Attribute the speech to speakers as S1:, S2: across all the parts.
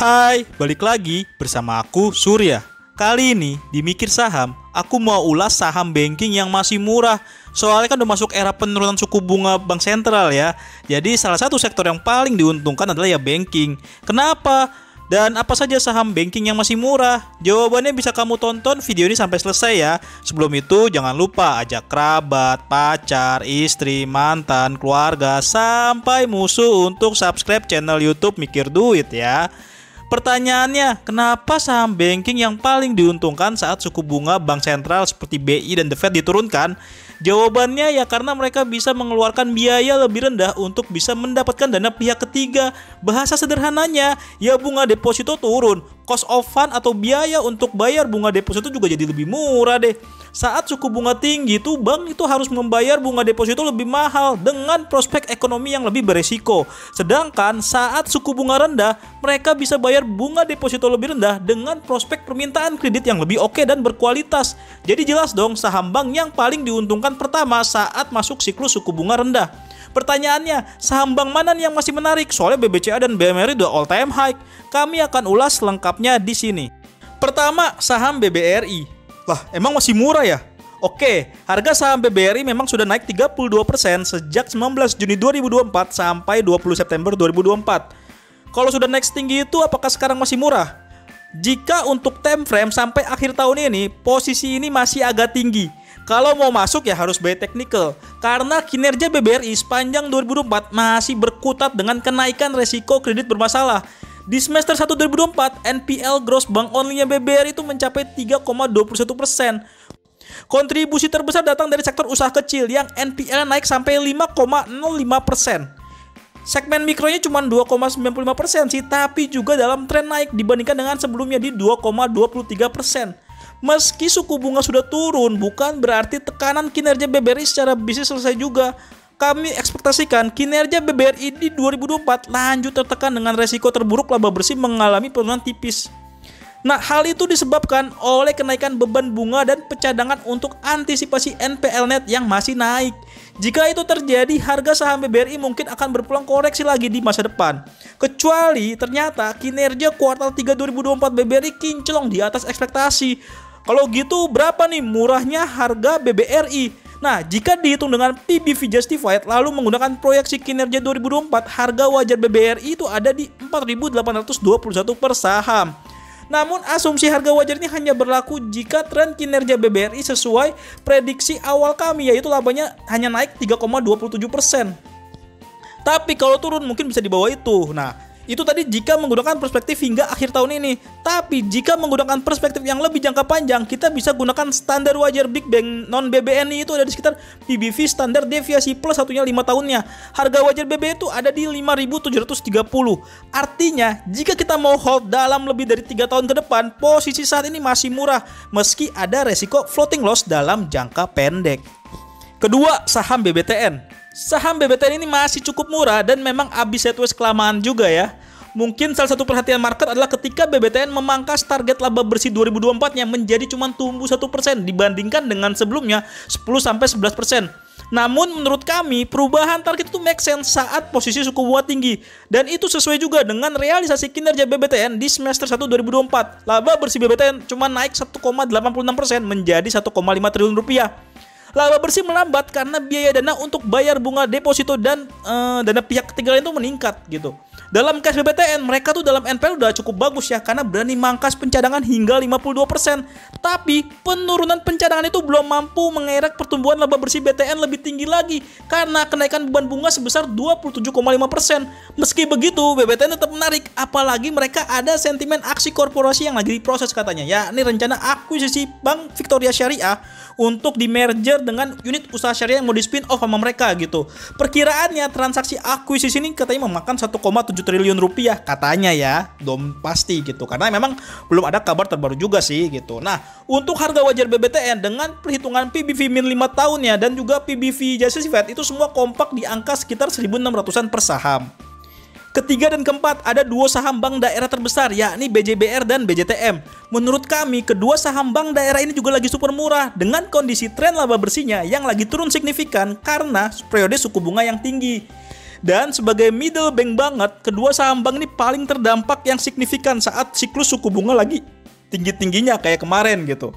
S1: Hai, balik lagi bersama aku Surya. Kali ini di Mikir Saham, aku mau ulas saham banking yang masih murah. Soalnya kan udah masuk era penurunan suku bunga bank sentral ya. Jadi salah satu sektor yang paling diuntungkan adalah ya banking. Kenapa? Dan apa saja saham banking yang masih murah? Jawabannya bisa kamu tonton video ini sampai selesai ya. Sebelum itu jangan lupa ajak kerabat, pacar, istri, mantan, keluarga, sampai musuh untuk subscribe channel YouTube Mikir Duit ya. Pertanyaannya, kenapa saham banking yang paling diuntungkan saat suku bunga bank sentral seperti BI dan The Fed diturunkan? Jawabannya ya karena mereka bisa mengeluarkan biaya lebih rendah untuk bisa mendapatkan dana pihak ketiga. Bahasa sederhananya, ya bunga deposito turun, cost of fund atau biaya untuk bayar bunga deposito juga jadi lebih murah deh. Saat suku bunga tinggi tuh bank itu harus membayar bunga deposito lebih mahal dengan prospek ekonomi yang lebih beresiko. Sedangkan saat suku bunga rendah, mereka bisa bayar bunga deposito lebih rendah dengan prospek permintaan kredit yang lebih oke dan berkualitas. Jadi jelas dong saham bank yang paling diuntungkan pertama saat masuk siklus suku bunga rendah. Pertanyaannya, saham bank mana yang masih menarik? Soalnya BBCA dan BMRI udah all time high. Kami akan ulas lengkapnya di sini. Pertama, saham BBRI. Lah, emang masih murah ya? Oke, harga saham BBRI memang sudah naik 32% sejak 19 Juni 2024 sampai 20 September 2024. Kalau sudah naik setinggi itu, apakah sekarang masih murah? Jika untuk time frame sampai akhir tahun ini, posisi ini masih agak tinggi. Kalau mau masuk ya harus buy technical, karena kinerja BBRI sepanjang 2024 masih berkutat dengan kenaikan resiko kredit bermasalah. Di semester 1 2024, NPL gross bank only-nya BBRI itu mencapai 3,21%. Kontribusi terbesar datang dari sektor usaha kecil yang NPL naik sampai 5,05%. Segmen mikronya cuma 2,95% sih, tapi juga dalam tren naik dibandingkan dengan sebelumnya di 2,23%. Meski suku bunga sudah turun, bukan berarti tekanan kinerja BBRI secara bisnis selesai juga. Kami ekspektasikan kinerja BBRI di 2024 lanjut tertekan dengan resiko terburuk laba bersih mengalami penurunan tipis. Nah, hal itu disebabkan oleh kenaikan beban bunga dan pencadangan untuk antisipasi NPL net yang masih naik. Jika itu terjadi, harga saham BBRI mungkin akan berpulang koreksi lagi di masa depan. Kecuali ternyata kinerja kuartal 3 2024 BBRI kinclong di atas ekspektasi. Kalau gitu berapa nih murahnya harga BBRI? Nah, jika dihitung dengan PBV justified lalu menggunakan proyeksi kinerja 2024, harga wajar BBRI itu ada di 4.821 per saham. Namun asumsi harga wajar ini hanya berlaku jika tren kinerja BBRI sesuai prediksi awal kami, yaitu labanya hanya naik 3,27%. Tapi kalau turun mungkin bisa di bawah itu. Nah, itu tadi jika menggunakan perspektif hingga akhir tahun ini. Tapi jika menggunakan perspektif yang lebih jangka panjang, kita bisa gunakan standar wajar Big Bang non BBNI itu ada di sekitar PBV standar deviasi plus satunya 5 tahunnya. Harga wajar BB itu ada di 5.730. Artinya, jika kita mau hold dalam lebih dari 3 tahun ke depan, posisi saat ini masih murah meski ada resiko floating loss dalam jangka pendek. Kedua, saham BBTN. Saham BBTN ini masih cukup murah dan memang abis sideways kelamaan juga ya. Mungkin salah satu perhatian market adalah ketika BBTN memangkas target laba bersih 2024-nya menjadi cuma tumbuh 1% dibandingkan dengan sebelumnya 10-11%. Namun menurut kami perubahan target itu make sense saat posisi suku bunga tinggi. Dan itu sesuai juga dengan realisasi kinerja BBTN di semester 1 2024. Laba bersih BBTN cuma naik 1,86% menjadi 1,5 triliun rupiah. Laba bersih melambat karena biaya dana untuk bayar bunga deposito dan dana pihak ketiga lain itu meningkat gitu. Dalam case BBTN, mereka tuh dalam NPL udah cukup bagus ya karena berani mangkas pencadangan hingga 52%. Tapi penurunan pencadangan itu belum mampu mengerek pertumbuhan laba bersih BTN lebih tinggi lagi karena kenaikan beban bunga sebesar 27,5%. Meski begitu, BBTN tetap menarik apalagi mereka ada sentimen aksi korporasi yang lagi diproses katanya, yakni rencana akuisisi Bank Victoria Syariah untuk di merger dengan unit usaha syariah yang mau di spin off sama mereka gitu. Perkiraannya transaksi akuisisi ini katanya memakan 1,7 triliun rupiah katanya ya, belum pasti gitu karena memang belum ada kabar terbaru juga sih gitu. Nah, untuk harga wajar BBTN dengan perhitungan PBV min 5 tahunnya dan juga PBV justified itu semua kompak di angka sekitar 1.600-an per saham. Ketiga dan keempat, ada dua saham bank daerah terbesar, yakni BJBR dan BJTM. Menurut kami, kedua saham bank daerah ini juga lagi super murah dengan kondisi tren laba bersihnya yang lagi turun signifikan karena periode suku bunga yang tinggi. Dan sebagai middle bank banget, kedua saham bank ini paling terdampak yang signifikan saat siklus suku bunga lagi tinggi-tingginya kayak kemarin gitu.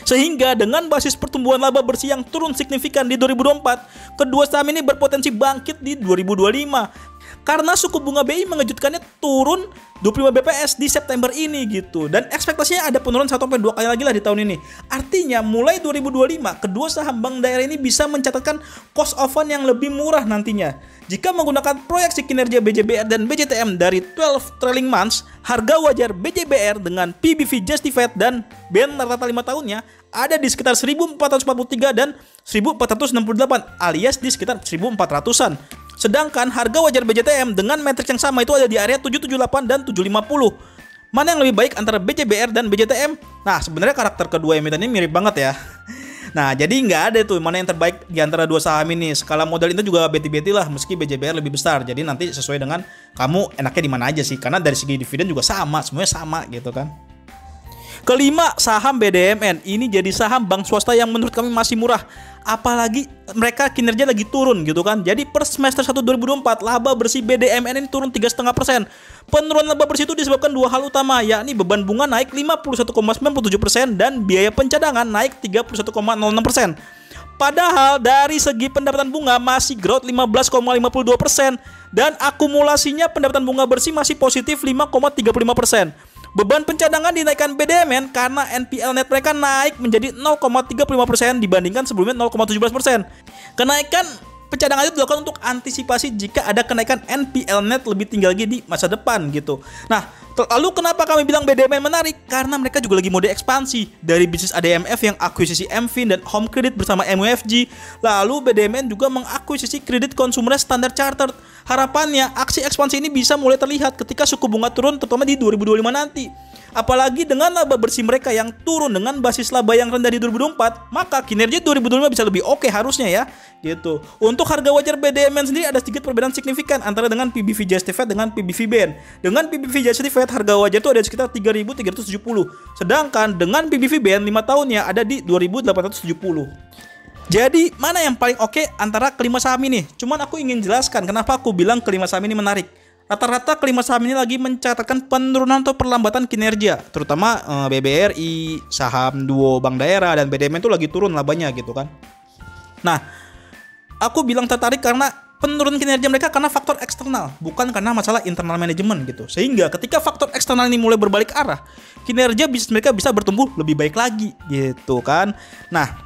S1: Sehingga dengan basis pertumbuhan laba bersih yang turun signifikan di 2024, kedua saham ini berpotensi bangkit di 2025. Karena suku bunga BI mengejutkannya turun 25 BPS di September ini gitu. Dan ekspektasinya ada penurunan 1-2 kali lagi lah di tahun ini. Artinya mulai 2025, kedua saham bank daerah ini bisa mencatatkan cost of fund yang lebih murah nantinya. Jika menggunakan proyeksi kinerja BJBR dan BJTM dari 12 trailing months, harga wajar BJBR dengan PBV justified dan band rata 5 tahunnya ada di sekitar 1443 dan 1468 alias di sekitar 1400-an. Sedangkan harga wajar BJTM dengan matriks yang sama itu ada di area 778 dan 750. Mana yang lebih baik antara BJBR dan BJTM? Nah, sebenarnya karakter kedua emiten ini mirip banget ya. Nah, jadi nggak ada tuh mana yang terbaik di antara dua saham ini. Skala modal itu juga beti-beti lah, meski BJBR lebih besar. Jadi nanti sesuai dengan kamu enaknya di mana aja sih. Karena dari segi dividen juga sama, semuanya sama gitu kan. Kelima, saham BDMN. Ini jadi saham bank swasta yang menurut kami masih murah. Apalagi mereka kinerja lagi turun gitu kan. Jadi per semester 1 2024 laba bersih BDMN ini turun 3,5%. Penurunan laba bersih itu disebabkan dua hal utama, yakni beban bunga naik 51,97% dan biaya pencadangan naik 31,06%. Padahal dari segi pendapatan bunga masih growth 15,52% dan akumulasinya pendapatan bunga bersih masih positif 5,35%. Beban pencadangan dinaikkan BDMN karena NPL net mereka naik menjadi 0,35% dibandingkan sebelumnya 0,17%. Kenaikan pencadangan itu dilakukan untuk antisipasi jika ada kenaikan NPL net lebih tinggi lagi di masa depan gitu. Nah, lalu kenapa kami bilang BDMN menarik? Karena mereka juga lagi mode ekspansi dari bisnis ADMF yang akuisisi MFIN dan Home Credit bersama MUFG. Lalu BDMN juga mengakuisisi kredit konsumer Standard Chartered. Harapannya aksi ekspansi ini bisa mulai terlihat ketika suku bunga turun terutama di 2025 nanti. Apalagi dengan laba bersih mereka yang turun dengan basis laba yang rendah di 2024, maka kinerja 2025 bisa lebih oke harusnya ya. Gitu. Untuk harga wajar BDMN sendiri ada sedikit perbedaan signifikan antara dengan PBV justified dengan PBV band. Dengan PBV justified harga wajar itu ada sekitar 3.370. Sedangkan dengan PBV band 5 tahunnya ada di 2.870. Jadi mana yang paling oke antara kelima saham ini? Cuman aku ingin jelaskan kenapa aku bilang kelima saham ini menarik. Rata-rata kelima saham ini lagi mencatatkan penurunan atau perlambatan kinerja, terutama BBRI, saham duo bank daerah dan BDMN itu lagi turun labanya gitu kan. Nah, aku bilang tertarik karena penurunan kinerja mereka karena faktor eksternal, bukan karena masalah internal manajemen gitu. Sehingga ketika faktor eksternal ini mulai berbalik arah, kinerja bisnis mereka bisa bertumbuh lebih baik lagi gitu kan. Nah,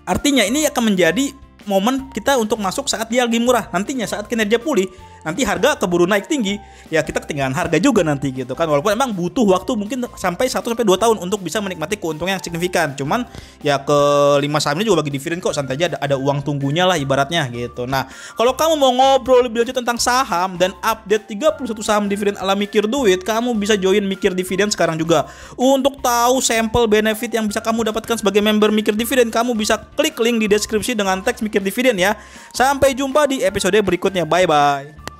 S1: artinya ini akan menjadi momen kita untuk masuk saat dia lagi murah. Nantinya saat kinerja pulih, nanti harga keburu naik tinggi, ya kita ketinggalan harga juga nanti gitu kan. Walaupun emang butuh waktu mungkin sampai 1-2 tahun untuk bisa menikmati keuntungan yang signifikan. Cuman ya ke 5 saham ini juga bagi dividen kok, santai aja, ada uang tunggunya lah ibaratnya gitu. Nah, kalau kamu mau ngobrol lebih lanjut tentang saham dan update 31 saham dividen ala Mikir Duit, kamu bisa join Mikir Dividen sekarang juga. Untuk tahu sampel benefit yang bisa kamu dapatkan sebagai member Mikir Dividen, kamu bisa klik link di deskripsi dengan teks Mikir Dividen ya. Sampai jumpa di episode berikutnya. Bye bye.